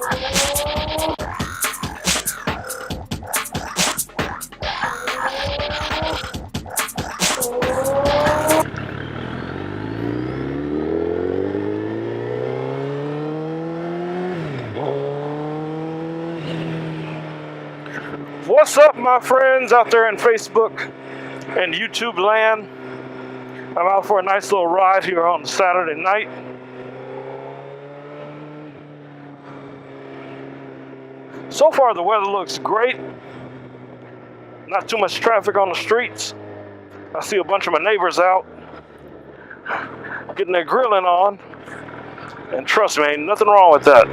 What's up, my friends out there in Facebook and YouTube land? I'm out for a nice little ride here on Saturday night. So far the weather looks great. Not too much traffic on the streets. I see a bunch of my neighbors out getting their grilling on. And trust me, ain't nothing wrong with that.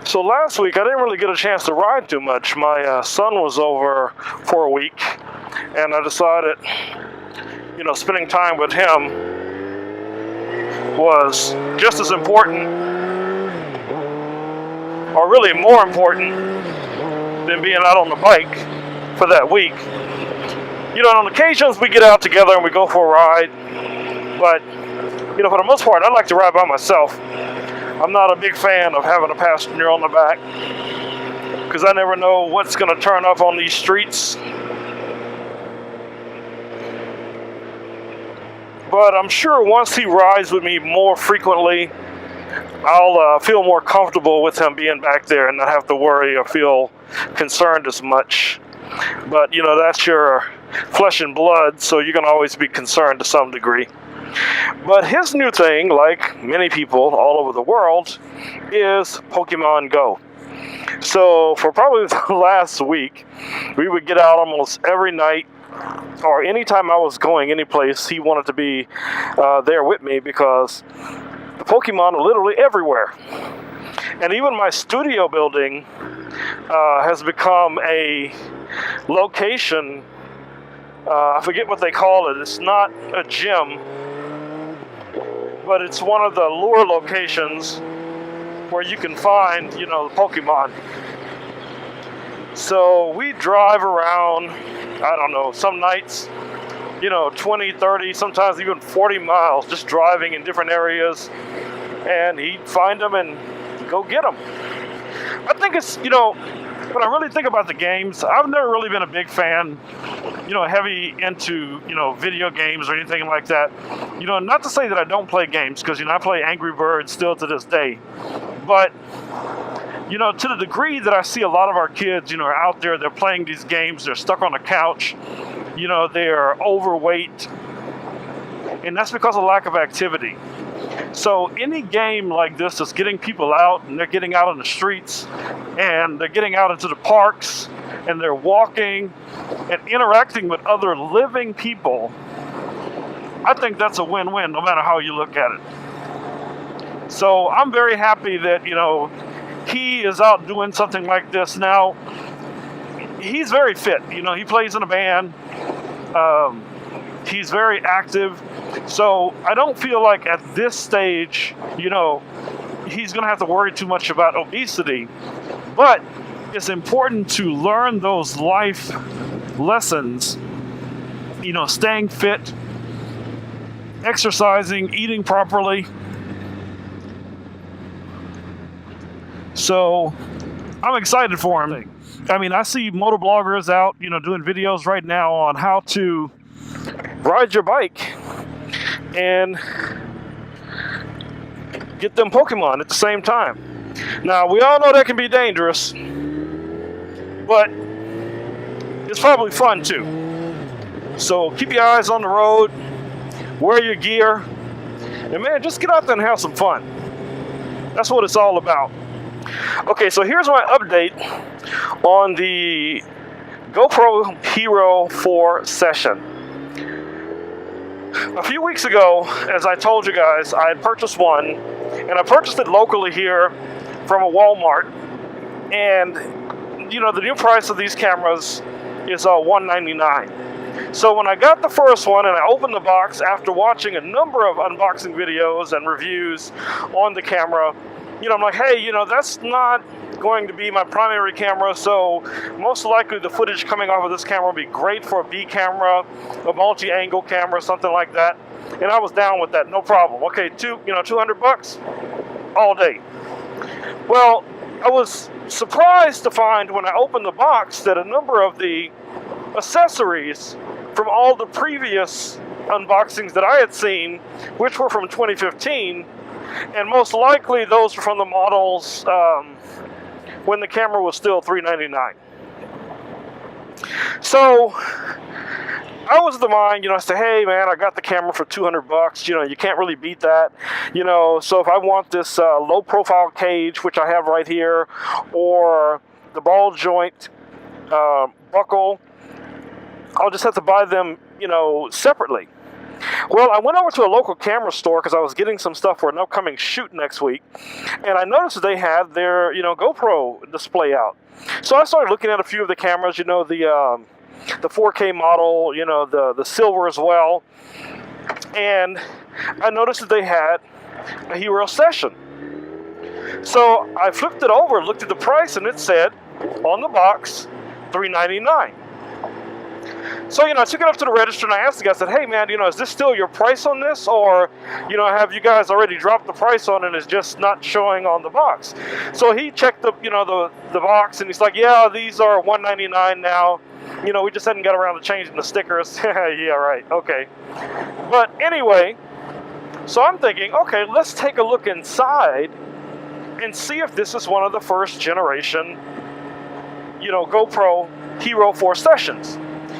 So last week I didn't really get a chance to ride too much. My son was over for a week, and I decided, spending time with him was just as important, or really more important, than being out on the bike for that week. On occasions we get out together and we go for a ride, but for the most part I like to ride by myself. I'm not a big fan of having a passenger on the back because I never know what's going to turn up on these streets. But I'm sure once he rides with me more frequently, I'll feel more comfortable with him being back there and not have to worry or feel concerned as much. But, that's your flesh and blood, so you're going to always be concerned to some degree. But his new thing, like many people all over the world, is Pokemon Go. So for probably the last week, we would get out almost every night, or anytime I was going any place, he wanted to be there with me because the Pokemon are literally everywhere. And even my studio building has become a location, I forget what they call it, it's not a gym, but it's one of the lure locations where you can find, the Pokemon. So we drive around, I don't know, some nights, 20, 30, sometimes even 40 miles, just driving in different areas, and he'd find them and go get them. I think it's, when I really think about the games, I've never really been a big fan, heavy into, video games or anything like that. Not to say that I don't play games, because, I play Angry Birds still to this day. But, to the degree that I see a lot of our kids, are out there, they're playing these games, they're stuck on the couch, they're overweight. And that's because of lack of activity. So any game like this is getting people out, and they're getting out on the streets, and they're getting out into the parks, and they're walking and interacting with other living people. I think that's a win-win, no matter how you look at it. So I'm very happy that, he is out doing something like this now. He's very fit. He plays in a band. He's very active. So I don't feel like at this stage, he's going to have to worry too much about obesity. But it's important to learn those life lessons, staying fit, exercising, eating properly. So I'm excited for him. I mean, I see motovloggers out, doing videos right now on how to ride your bike and get them Pokemon at the same time. Now, we all know that can be dangerous, but it's probably fun too. So keep your eyes on the road, wear your gear, and man, just get out there and have some fun. That's what it's all about. Okay, so here's my update on the GoPro Hero 4 session. A few weeks ago, as I told you guys, I had purchased one, and I purchased it locally here from a Walmart. And, the new price of these cameras is $199. So when I got the first one and I opened the box after watching a number of unboxing videos and reviews on the camera, I'm like, hey, that's not going to be my primary camera, so most likely the footage coming off of this camera will be great for a B camera, a multi-angle camera, something like that. And I was down with that, no problem. Okay, $200 all day. Well, I was surprised to find when I opened the box that a number of the accessories from all the previous unboxings that I had seen, which were from 2015, and most likely those were from the models when the camera was still $399. So I was of the mind, I said, hey man, I got the camera for $200. You can't really beat that. So if I want this low profile cage, which I have right here, or the ball joint buckle, I'll just have to buy them, separately. Well, I went over to a local camera store because I was getting some stuff for an upcoming shoot next week, and I noticed that they had their, GoPro display out. So I started looking at a few of the cameras, the 4K model, the silver as well, and I noticed that they had a Hero Session. So I flipped it over, looked at the price, and it said on the box $399. So, I took it up to the register and I asked the guy, I said, hey man, is this still your price on this? Or, have you guys already dropped the price on it and it's just not showing on the box? So he checked the box and he's like, yeah, these are $199 now. We just hadn't got around to changing the stickers. Yeah, right, okay. But anyway, so I'm thinking, okay, let's take a look inside and see if this is one of the first generation, GoPro Hero 4 Sessions.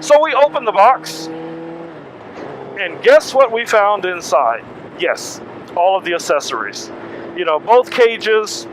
So we opened the box, and guess what we found inside? Yes, all of the accessories. Both cages,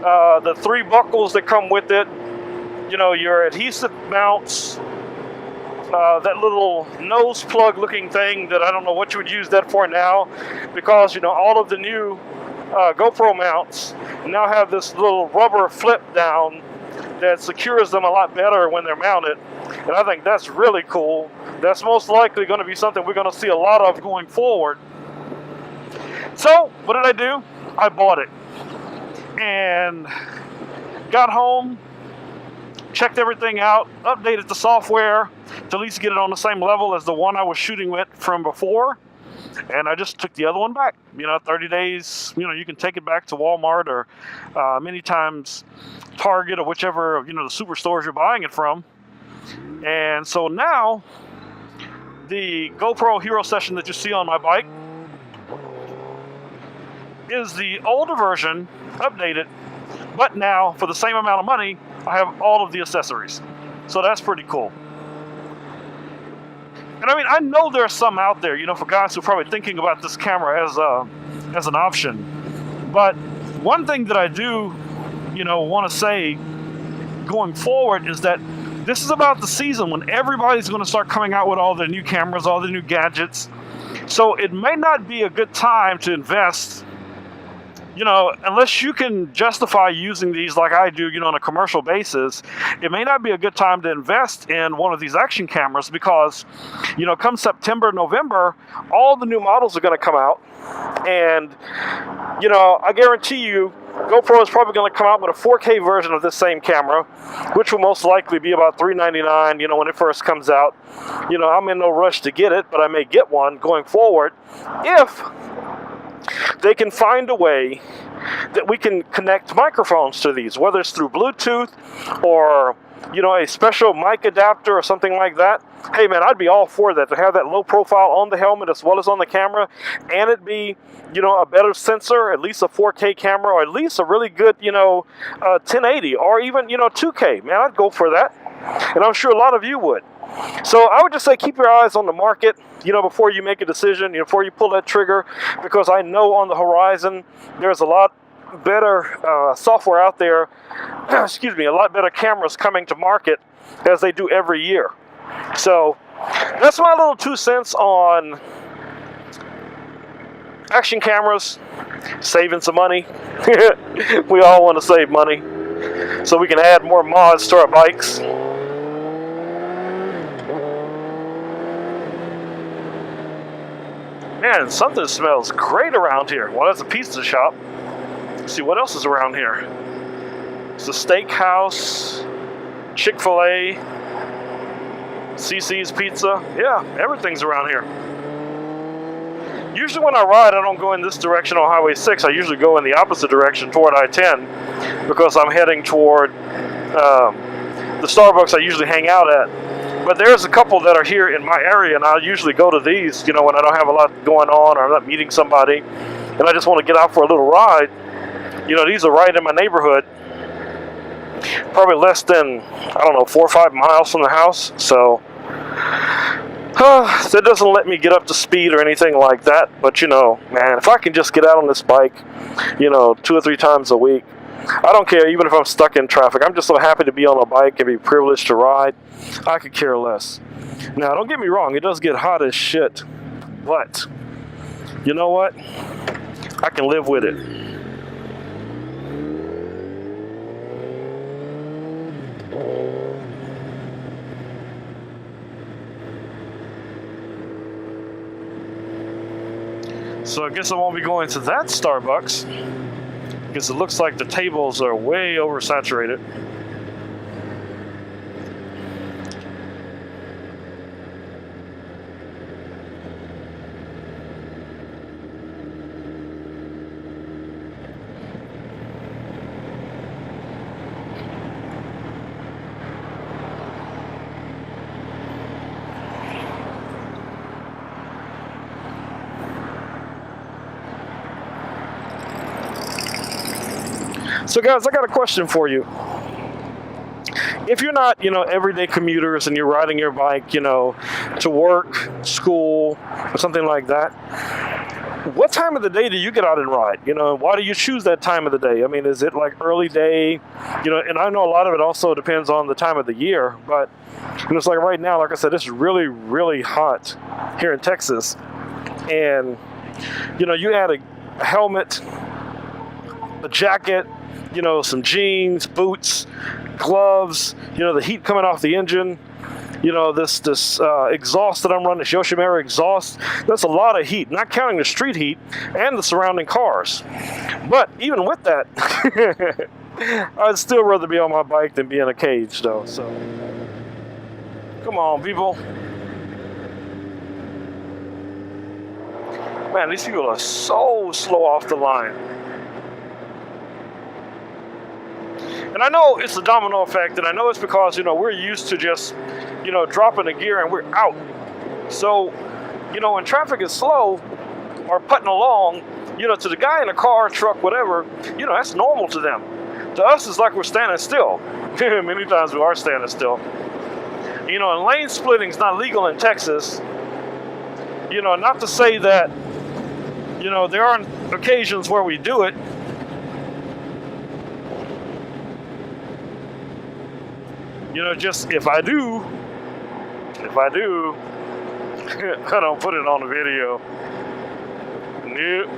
the 3 buckles that come with it, your adhesive mounts, that little nose plug looking thing that I don't know what you would use that for now, because, all of the new GoPro mounts now have this little rubber flip down that secures them a lot better when they're mounted. And I think that's really cool. That's most likely going to be something we're going to see a lot of going forward. So, what did I do? I bought it. And got home, checked everything out, updated the software to at least get it on the same level as the one I was shooting with from before. And I just took the other one back. 30 days, you can take it back to Walmart or many times Target or whichever, the superstores you're buying it from. And so now, the GoPro Hero Session that you see on my bike is the older version, updated, but now, for the same amount of money, I have all of the accessories. So that's pretty cool. And I know there are some out there, for guys who are probably thinking about this camera as an option. But one thing that I do, want to say going forward is that this is about the season when everybody's going to start coming out with all their new cameras, all the new gadgets. So it may not be a good time to invest, unless you can justify using these like I do, on a commercial basis. It may not be a good time to invest in one of these action cameras because, come September, November, all the new models are going to come out. And, I guarantee you, GoPro is probably going to come out with a 4K version of this same camera, which will most likely be about $399, when it first comes out. I'm in no rush to get it, but I may get one going forward if they can find a way that we can connect microphones to these, whether it's through Bluetooth or, a special mic adapter or something like that. Hey man, I'd be all for that, to have that low profile on the helmet as well as on the camera, and it be, a better sensor, at least a 4K camera, or at least a really good, 1080 or even, 2K. Man, I'd go for that. And I'm sure a lot of you would. So I would just say keep your eyes on the market, before you make a decision, before you pull that trigger, because I know on the horizon there's a lot better software out there, excuse me, a lot better cameras coming to market as they do every year. So that's my little 2 cents on action cameras, saving some money. We all want to save money so we can add more mods to our bikes. Man, something smells great around here. Well, that's a pizza shop. Let's see what else is around here. It's a steakhouse, Chick-fil-A, CC's Pizza. Yeah, everything's around here. Usually when I ride, I don't go in this direction on Highway 6. I usually go in the opposite direction toward I-10 because I'm heading toward the Starbucks I usually hang out at. But there's a couple that are here in my area, and I usually go to these, you know, when I don't have a lot going on or I'm not meeting somebody and I just want to get out for a little ride. You know, these are right in my neighborhood. Probably less than, I don't know, 4 or 5 miles from the house. So that doesn't let me get up to speed or anything like that. But, you know, man, if I can just get out on this bike, you know, 2 or 3 times a week, I don't care, even if I'm stuck in traffic. I'm just so happy to be on a bike and be privileged to ride. I could care less. Now, don't get me wrong, it does get hot as shit. But, you know what? I can live with it. So I guess I won't be going to that Starbucks because it looks like the tables are way oversaturated. So guys, I got a question for you. If you're not, you know, everyday commuters and you're riding your bike, you know, to work, school, or something like that, what time of the day do you get out and ride? You know, why do you choose that time of the day? I mean, is it like early day? You know, and I know a lot of it also depends on the time of the year, but you know, it's like right now, like I said, it's really, really hot here in Texas. And, you know, you add a helmet, a jacket, you know, some jeans, boots, gloves, you know, the heat coming off the engine, you know, this exhaust that I'm running, this Yoshimura exhaust, that's a lot of heat, not counting the street heat and the surrounding cars. But even with that, I'd still rather be on my bike than be in a cage, though. So, come on, people. Man, these people are so slow off the line. And I know it's a domino effect, and I know it's because, you know, we're used to just, you know, dropping a gear and we're out. So, you know, when traffic is slow or putting along, you know, to the guy in a car, truck, whatever, you know, that's normal to them. To us, it's like we're standing still. Many times we are standing still. You know, and lane splitting is not legal in Texas. You know, not to say that, you know, there aren't occasions where we do it. You know, just if I do, I don't put it on the video. Nope.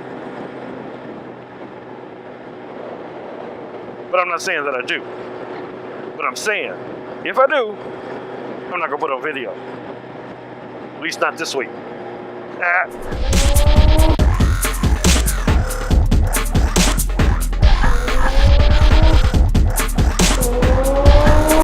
But I'm not saying that I do. But I'm saying, if I do, I'm not gonna put it on video. At least not this week. Ah.